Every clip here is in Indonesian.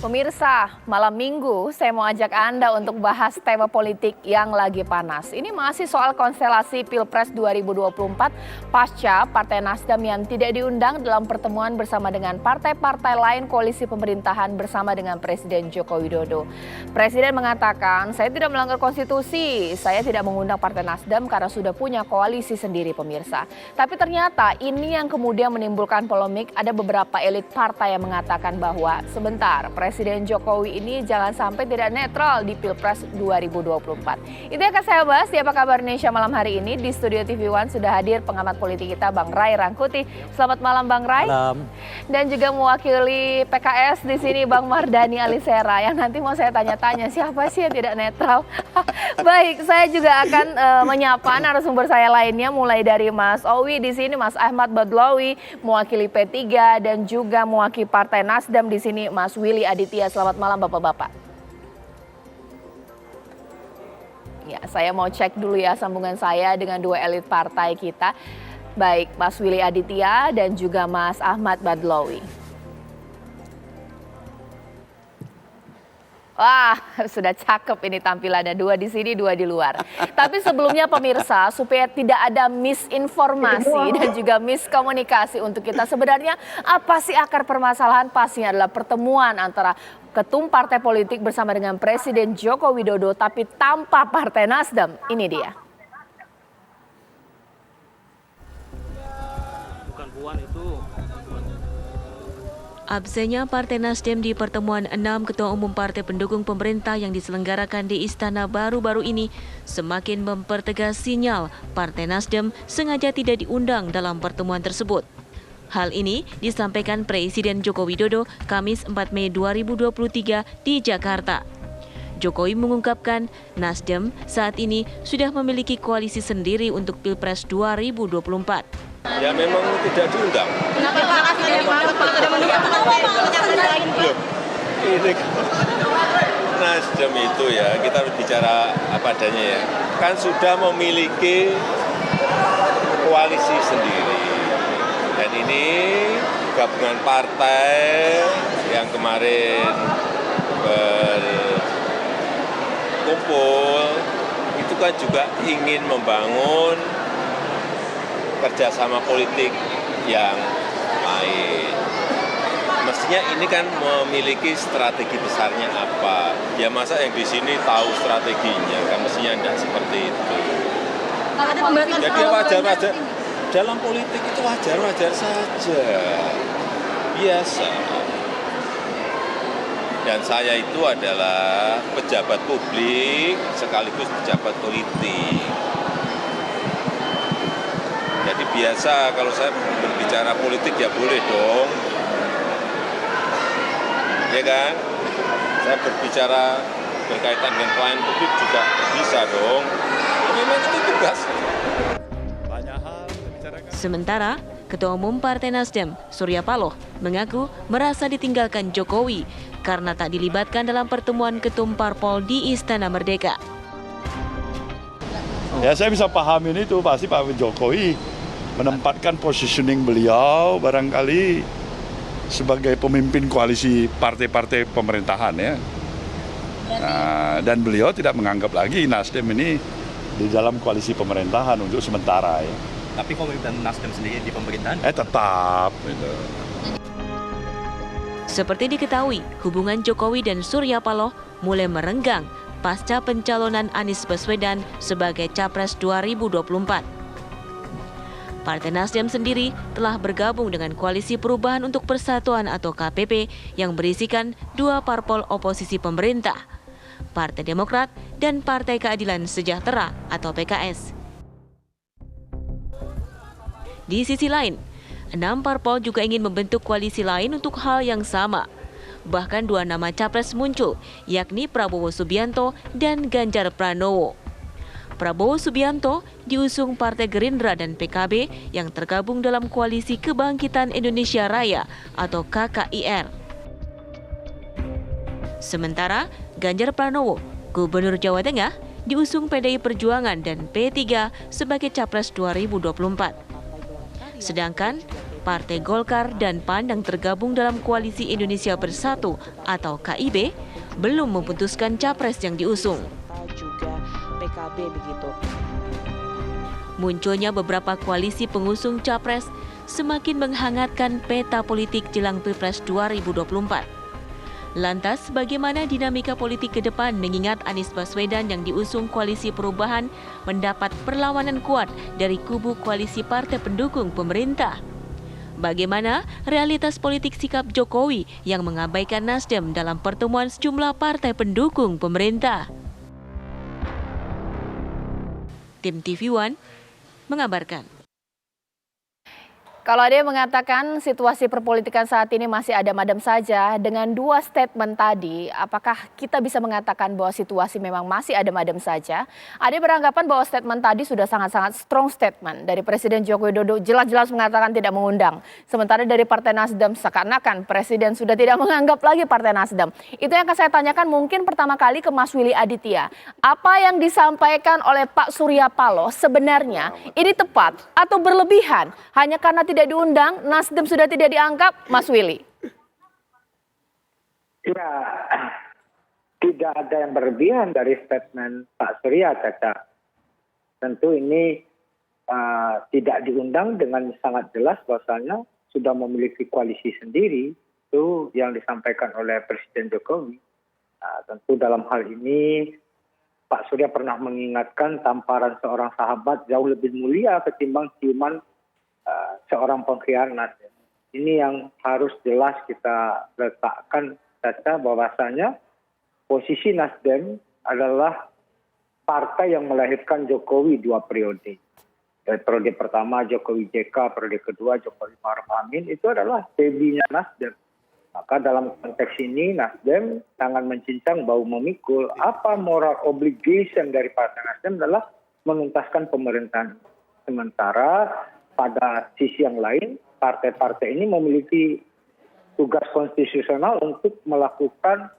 Pemirsa, malam minggu saya mau ajak Anda untuk bahas tema politik yang lagi panas. Ini masih soal konstelasi Pilpres 2024 pasca Partai Nasdem yang tidak diundang dalam pertemuan bersama dengan partai-partai lain koalisi pemerintahan bersama dengan Presiden Joko Widodo. Presiden mengatakan, saya tidak melanggar konstitusi, saya tidak mengundang Partai Nasdem karena sudah punya koalisi sendiri pemirsa. Tapi ternyata ini yang kemudian menimbulkan polemik, ada beberapa elit partai yang mengatakan bahwa sebentar, Presiden Jokowi ini jangan sampai tidak netral di Pilpres 2024. Itu yang akan saya bahas di Apa Kabar Indonesia malam hari ini. Di Studio TV One sudah hadir pengamat politik kita Bang Ray Rangkuti. Selamat malam Bang Ray. Malam. Dan juga mewakili PKS di sini Bang Mardhani Alisera yang nanti mau saya tanya-tanya siapa sih yang tidak netral. Baik, saya juga akan menyapa narasumber saya lainnya mulai dari Mas Owi di sini, Mas Ahmad Badlawi mewakili P3 dan juga mewakili Partai Nasdem di sini Mas Willy Aditya. Selamat malam Bapak-bapak. Ya, saya mau cek dulu ya sambungan saya dengan dua elit partai kita. Baik, Mas Willy Aditya dan juga Mas Ahmad Badlawi. Wah, sudah cakep ini tampilannya, dua di sini, dua di luar. Tapi sebelumnya pemirsa, supaya tidak ada misinformasi dan juga miskomunikasi untuk kita, sebenarnya apa sih akar permasalahan? Pastinya adalah pertemuan antara ketum partai politik bersama dengan Presiden Joko Widodo, tapi tanpa Partai Nasdem. Ini dia. Bukan Puan itu. Absennya Partai Nasdem di pertemuan 6 ketua umum partai pendukung pemerintah yang diselenggarakan di Istana baru-baru ini semakin mempertegas sinyal Partai Nasdem sengaja tidak diundang dalam pertemuan tersebut. Hal ini disampaikan Presiden Joko Widodo Kamis 4 Mei 2023 di Jakarta. Jokowi mengungkapkan Nasdem saat ini sudah memiliki koalisi sendiri untuk Pilpres 2024. Ya memang tidak diundang. Kenapa Pak? Ini Nasdem itu ya, kita harus bicara apa adanya ya. Kan sudah memiliki koalisi sendiri. Dan ini gabungan partai yang kemarin berkumpul, itu kan juga ingin membangun kerjasama politik yang lain. Mestinya ini kan memiliki strategi besarnya apa? Ya masa yang di sini tahu strateginya, kan mestinya tidak seperti itu. Jadi wajar-wajar dalam politik itu wajar-wajar saja, biasa. Dan saya itu adalah pejabat publik sekaligus pejabat politik. Jadi biasa kalau saya berbicara politik ya boleh dong, ya kan? Saya berbicara berkaitan dengan pelayanan publik juga bisa dong. Memang itu tugas. Banyak hal dibicarakan. Sementara Ketua Umum Partai Nasdem Surya Paloh mengaku merasa ditinggalkan Jokowi karena tak dilibatkan dalam pertemuan ketum parpol di Istana Merdeka. Ya saya bisa pahamin itu, pasti Pak Jokowi menempatkan positioning beliau barangkali sebagai pemimpin koalisi partai-partai pemerintahan ya. Nah, dan beliau tidak menganggap lagi Nasdem ini di dalam koalisi pemerintahan untuk sementara ya. Tapi pemerintahan Nasdem sendiri di pemerintahan? Tetap gitu. Seperti diketahui, hubungan Jokowi dan Surya Paloh mulai merenggang pasca pencalonan Anies Baswedan sebagai Capres 2024. Partai Nasdem sendiri telah bergabung dengan Koalisi Perubahan untuk Persatuan atau KPP yang berisikan dua parpol oposisi pemerintah, Partai Demokrat dan Partai Keadilan Sejahtera atau PKS. Di sisi lain, 6 parpol juga ingin membentuk koalisi lain untuk hal yang sama. Bahkan dua nama capres muncul, yakni Prabowo Subianto dan Ganjar Pranowo. Prabowo Subianto diusung Partai Gerindra dan PKB yang tergabung dalam Koalisi Kebangkitan Indonesia Raya atau KKIR. Sementara Ganjar Pranowo, Gubernur Jawa Tengah, diusung PDI Perjuangan dan P3 sebagai Capres 2024. Sedangkan Partai Golkar dan PAN yang tergabung dalam Koalisi Indonesia Bersatu atau KIB belum memutuskan capres yang diusung. Juga PKB begitu. Munculnya beberapa koalisi pengusung capres semakin menghangatkan peta politik jelang Pilpres 2024. Lantas, bagaimana dinamika politik ke depan mengingat Anies Baswedan yang diusung Koalisi Perubahan mendapat perlawanan kuat dari kubu koalisi partai pendukung pemerintah? Bagaimana realitas politik sikap Jokowi yang mengabaikan Nasdem dalam pertemuan sejumlah partai pendukung pemerintah? Tim TV One mengabarkan. Kalau ada yang mengatakan situasi perpolitikan saat ini masih adem-adem saja, dengan dua statement tadi, apakah kita bisa mengatakan bahwa situasi memang masih adem-adem saja? Ada yang beranggapan bahwa statement tadi sudah sangat-sangat strong statement dari Presiden Joko Widodo, jelas-jelas mengatakan tidak mengundang. Sementara dari Partai Nasdem seakan-akan Presiden sudah tidak menganggap lagi Partai Nasdem. Itu yang akan saya tanyakan mungkin pertama kali ke Mas Willy Aditya. Apa yang disampaikan oleh Pak Surya Paloh sebenarnya ini tepat atau berlebihan? Hanya karena tidak diundang, Nasdem sudah tidak dianggap, Mas Willy? Ya, tidak ada yang berlebihan dari statement Pak Surya, Caca. Tentu ini tidak diundang dengan sangat jelas bahwasanya sudah memiliki koalisi sendiri, itu yang disampaikan oleh Presiden Jokowi. Tentu dalam hal ini Pak Surya pernah mengingatkan tamparan seorang sahabat jauh lebih mulia ketimbang ciuman seorang pengkhianat. Ini yang harus jelas kita letakkan, Caca, bahwasanya posisi Nasdem adalah partai yang melahirkan Jokowi 2 periode. Dari periode pertama Jokowi JK, periode kedua Jokowi Maruf Amin, itu adalah baby-nya Nasdem. Maka dalam konteks ini Nasdem sangat mencincang bau memikul. Apa moral obligation dari Partai Nasdem adalah menuntaskan pemerintahan. Sementara pada sisi yang lain, partai-partai ini memiliki tugas konstitusional untuk melakukan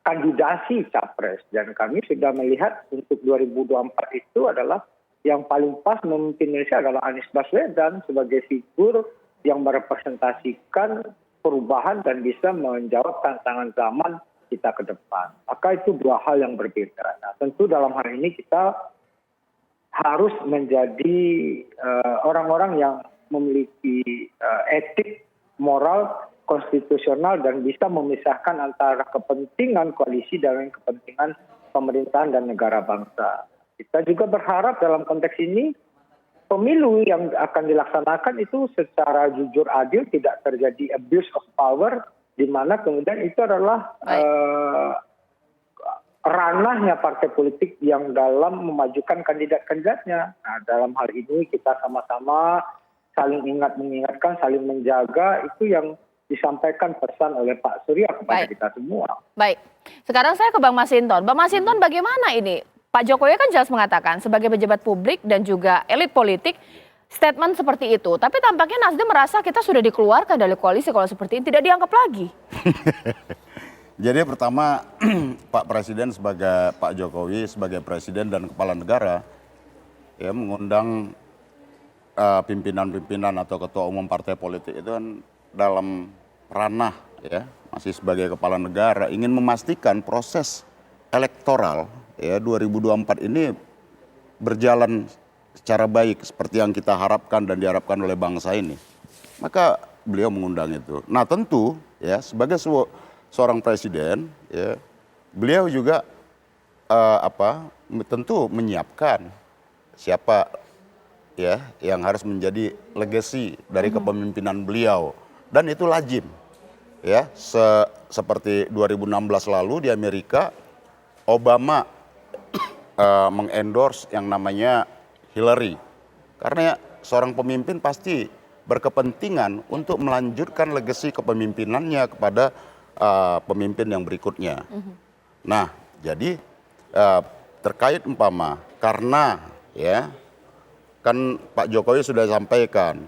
kandidasi capres. Dan kami sudah melihat untuk 2024 itu adalah yang paling pas memimpin Indonesia adalah Anies Baswedan sebagai figur yang merepresentasikan perubahan dan bisa menjawab tantangan zaman kita ke depan. Maka itu dua hal yang berbeda. Nah, tentu dalam hal ini kita harus menjadi orang-orang yang memiliki etik, moral, konstitusional dan bisa memisahkan antara kepentingan koalisi dan kepentingan pemerintahan dan negara bangsa. Kita juga berharap dalam konteks ini pemilu yang akan dilaksanakan itu secara jujur adil, tidak terjadi abuse of power, di mana kemudian itu adalah ranahnya partai politik yang dalam memajukan kandidat-kandidatnya. Nah, dalam hal ini kita sama-sama saling mengingatkan, saling menjaga, itu yang disampaikan pesan oleh Pak Surya kepada kita semua. Baik, sekarang saya ke Bang Masinton. Bang Masinton, bagaimana ini? Pak Jokowi kan jelas mengatakan sebagai pejabat publik dan juga elit politik, statement seperti itu. Tapi tampaknya Nasdem merasa kita sudah dikeluarkan dari koalisi kalau seperti ini, tidak dianggap lagi. Jadi pertama Pak Presiden Pak Jokowi sebagai Presiden dan Kepala Negara ya mengundang pimpinan-pimpinan atau ketua umum partai politik itu kan dalam ranah ya masih sebagai Kepala Negara ingin memastikan proses elektoral ya 2024 ini berjalan secara baik seperti yang kita harapkan dan diharapkan oleh bangsa ini. Maka beliau mengundang itu. Nah tentu ya sebagai seorang presiden, ya, beliau juga tentu menyiapkan siapa ya yang harus menjadi legacy dari kepemimpinan beliau dan itu lazim, ya seperti 2016 lalu di Amerika, Obama mengendorse yang namanya Hillary karena seorang pemimpin pasti berkepentingan untuk melanjutkan legacy kepemimpinannya kepada pemimpin yang berikutnya. Nah, jadi terkait umpama karena ya kan Pak Jokowi sudah sampaikan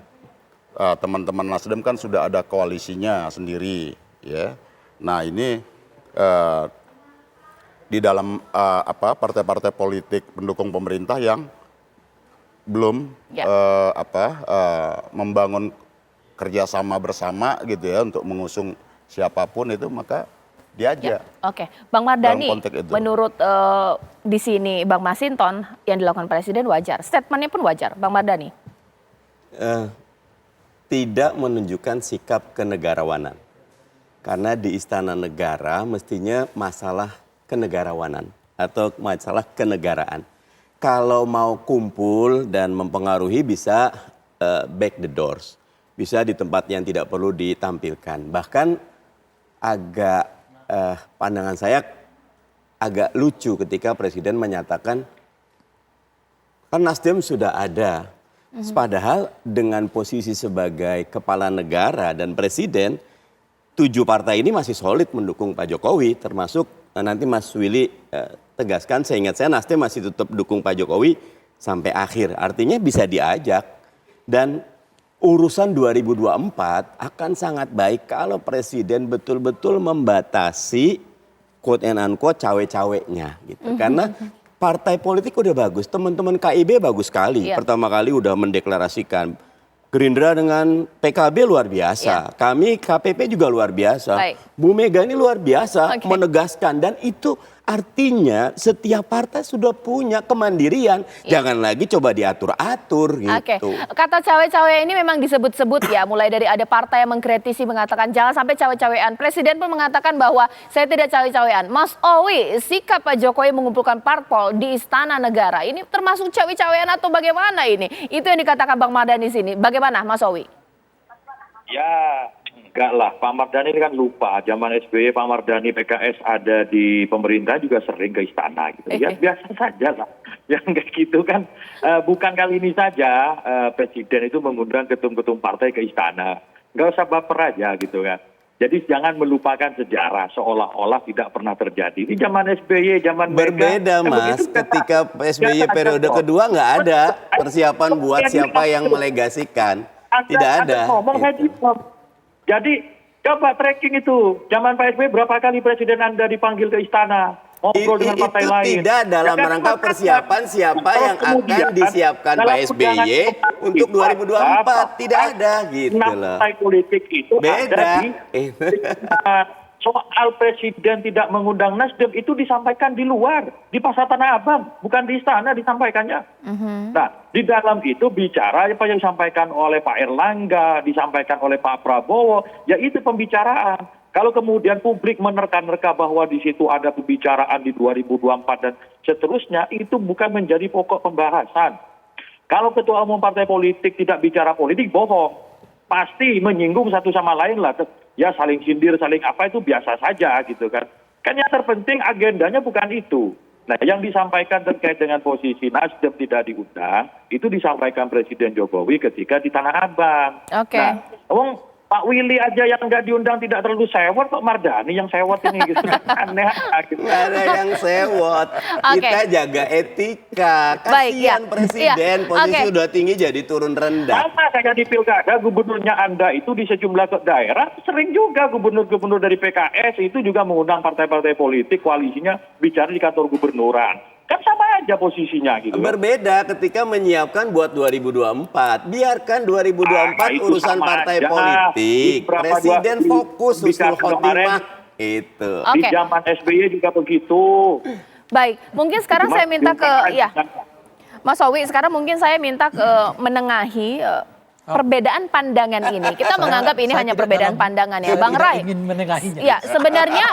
teman-teman Nasdem kan sudah ada koalisinya sendiri ya. Nah, ini di dalam partai-partai politik pendukung pemerintah yang belum Ya. membangun kerjasama bersama gitu ya untuk mengusung siapapun itu, maka diajak. Oke, Bang Mardhani, Dalam konteks itu. menurut di sini Bang Masinton yang dilakukan Presiden wajar, statementnya pun wajar, Bang Mardhani. Tidak menunjukkan sikap kenegarawanan. Karena di Istana Negara mestinya masalah kenegarawanan atau masalah kenegaraan. Kalau mau kumpul dan mempengaruhi bisa back the doors. Bisa di tempat yang tidak perlu ditampilkan. Bahkan agak pandangan saya agak lucu ketika Presiden menyatakan kan Nasdem sudah ada. Padahal dengan posisi sebagai kepala negara dan presiden, 7 partai ini masih solid mendukung Pak Jokowi, termasuk nanti Mas Willy tegaskan, seingat saya Nasdem masih tetap dukung Pak Jokowi sampai akhir. Artinya bisa diajak. Dan urusan 2024 akan sangat baik kalau presiden betul-betul membatasi quote and unquote cawe-cawenya gitu. Karena partai politik udah bagus, teman-teman KIB bagus sekali. Iya. Pertama kali udah mendeklarasikan. Gerindra dengan PKB luar biasa. Kami KPP juga luar biasa. Baik. Bu Mega ini luar biasa Oke. menegaskan, dan itu artinya setiap partai sudah punya kemandirian. Jangan lagi coba diatur-atur gitu. Oke, kata cawe-cawe ini memang disebut-sebut ya, mulai dari ada partai yang mengkritisi mengatakan jangan sampai cawe-cawean. Presiden pun mengatakan bahwa saya tidak cawe-cawean. Mas Owi, sikap Pak Jokowi mengumpulkan parpol di Istana Negara ini termasuk cawe-cawean atau bagaimana ini? Itu yang dikatakan Bang Mardhani sini. Bagaimana Mas Owi? Ya, enggak lah. Pak Mardhani ini kan lupa. Zaman SBY, Pak Mardhani PKS ada di pemerintah juga sering ke istana gitu. Ya biasa saja lah. Yang kayak gitu kan. Bukan kali ini saja Presiden itu mengundang ketum-ketum partai ke istana. Enggak usah baper aja gitu kan. Jadi jangan melupakan sejarah seolah-olah tidak pernah terjadi. Ini zaman SBY, zaman Berbeda Mas, ketika SBY periode kedua nggak ada persiapan buat siapa yang melegasikan. Tidak ada. Ngomong saya jawab. Jadi coba tracking itu. Zaman Pak SBY berapa kali Presiden Anda dipanggil ke istana? Ngobrol dengan partai itu lain. tidak dalam rangka persiapan siapa yang akan disiapkan Pak SBY untuk 2024. Tidak ada gitu loh. Partai politik itu Beda. ada di soal Presiden tidak mengundang Nasdem itu disampaikan di luar, di Pasar Tanah Abang, bukan di istana disampaikannya. Nah, di dalam itu bicara apa yang disampaikan oleh Pak Erlangga, disampaikan oleh Pak Prabowo, ya itu pembicaraan. Kalau kemudian publik menerka-nerka bahwa di situ ada pembicaraan di 2024 dan seterusnya, itu bukan menjadi pokok pembahasan. Kalau ketua umum partai politik tidak bicara politik, bohong. Pasti menyinggung satu sama lain lah. Ya saling sindir, saling apa itu biasa saja gitu kan. Kan yang terpenting agendanya bukan itu. Nah yang disampaikan terkait dengan posisi Nasdem tidak diundang, itu disampaikan Presiden Jokowi ketika di Tanah Abang. Oke. Nah, Pak Willy aja yang nggak diundang tidak terlalu sewot, kok Mardhani yang sewot ini gitu. Aneh gitu. Nggak ada yang sewot. Kita jaga etika. Kasihan Presiden, posisi udah tinggi jadi turun rendah. Sama kayak di pilkada, gubernurnya Anda itu di sejumlah daerah, sering juga gubernur-gubernur dari PKS itu juga mengundang partai-partai politik, koalisinya bicara di kantor gubernuran. Kan sama aja posisinya gitu. Berbeda ketika menyiapkan buat 2024. Biarkan 2024 urusan partai politik. Presiden fokus husnul khotimah itu. Di zaman SBY juga begitu. Baik, mungkin sekarang saya minta ke Mas Owi, sekarang mungkin saya minta ke menengahi perbedaan pandangan ini. Kita menganggap ini hanya perbedaan pandangan ya, Bang Rai. Ingin menengahinya. Ya, sebenarnya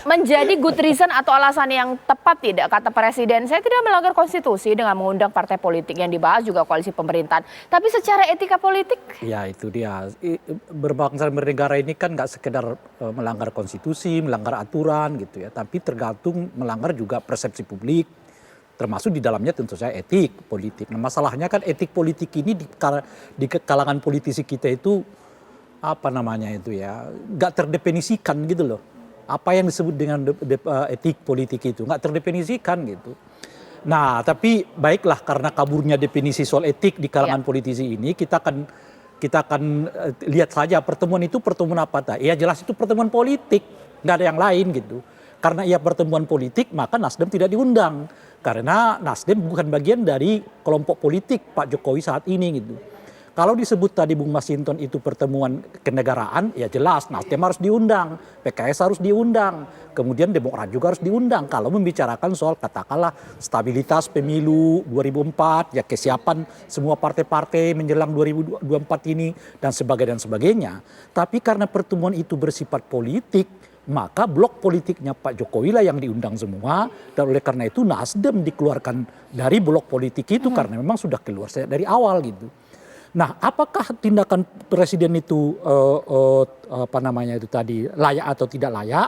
menjadi good reason atau alasan yang tepat tidak kata Presiden, saya tidak melanggar konstitusi dengan mengundang partai politik yang dibahas juga koalisi pemerintahan. Tapi secara etika politik? Ya itu dia. Berbangsa dan bernegara ini kan nggak sekedar melanggar konstitusi, melanggar aturan gitu ya. Tapi tergantung melanggar juga persepsi publik. Termasuk di dalamnya tentu saja etik politik. Nah masalahnya kan etik politik ini di kalangan politisi kita itu apa namanya itu ya, nggak terdefinisikan gitu loh. Apa yang disebut dengan etik politik itu nggak terdefinisikan gitu. Nah tapi baiklah karena kaburnya definisi soal etik di kalangan politisi ini, kita akan lihat saja pertemuan itu pertemuan apa tak? Ya jelas itu pertemuan politik, nggak ada yang lain gitu. karena ia pertemuan politik maka Nasdem tidak diundang. Karena Nasdem bukan bagian dari kelompok politik Pak Jokowi saat ini gitu. Kalau disebut tadi Bung Masinton itu pertemuan kenegaraan, ya jelas Nasdem harus diundang, PKS harus diundang, kemudian Demokrat juga harus diundang. Kalau membicarakan soal katakanlah stabilitas pemilu 2004, ya kesiapan semua partai-partai menjelang 2024 ini dan sebagainya. Tapi karena pertemuan itu bersifat politik, maka blok politiknya Pak Jokowi lah yang diundang semua, dan oleh karena itu Nasdem dikeluarkan dari blok politik itu karena memang sudah keluar dari awal gitu. Nah, apakah tindakan presiden itu layak atau tidak layak?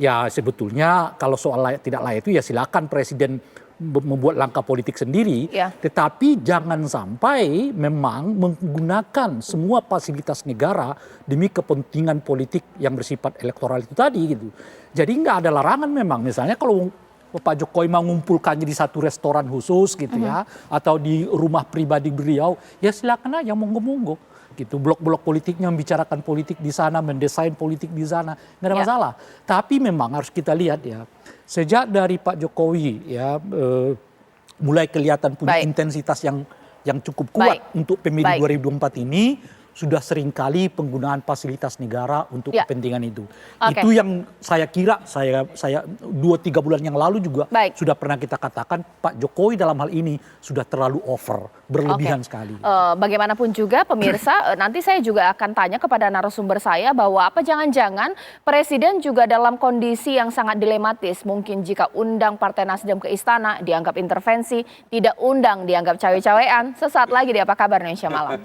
Ya sebetulnya kalau soal layak tidak layak itu ya silakan presiden membuat langkah politik sendiri, tetapi jangan sampai memang menggunakan semua fasilitas negara demi kepentingan politik yang bersifat elektoral itu tadi gitu. Jadi nggak ada larangan memang, misalnya kalau Pak Jokowi mau mengumpulkannya di satu restoran khusus gitu ya, atau di rumah pribadi beliau, ya silakan aja monggo-monggo. Gitu, blok-blok politiknya membicarakan politik di sana, mendesain politik di sana, nggak ada masalah. Tapi memang harus kita lihat ya, sejak dari Pak Jokowi ya mulai kelihatan punya intensitas yang cukup kuat untuk pemilu 2024 ini, sudah seringkali penggunaan fasilitas negara untuk kepentingan itu. Itu yang saya kira, saya 2-3 bulan yang lalu juga sudah pernah kita katakan Pak Jokowi dalam hal ini sudah terlalu over, berlebihan sekali. Bagaimanapun juga pemirsa, nanti saya juga akan tanya kepada narasumber saya bahwa apa jangan-jangan Presiden juga dalam kondisi yang sangat dilematis. Mungkin jika undang Partai Nasdem ke istana dianggap intervensi, tidak undang dianggap cawe-cawean. Sesaat lagi di Apa Kabar Indonesia Malam.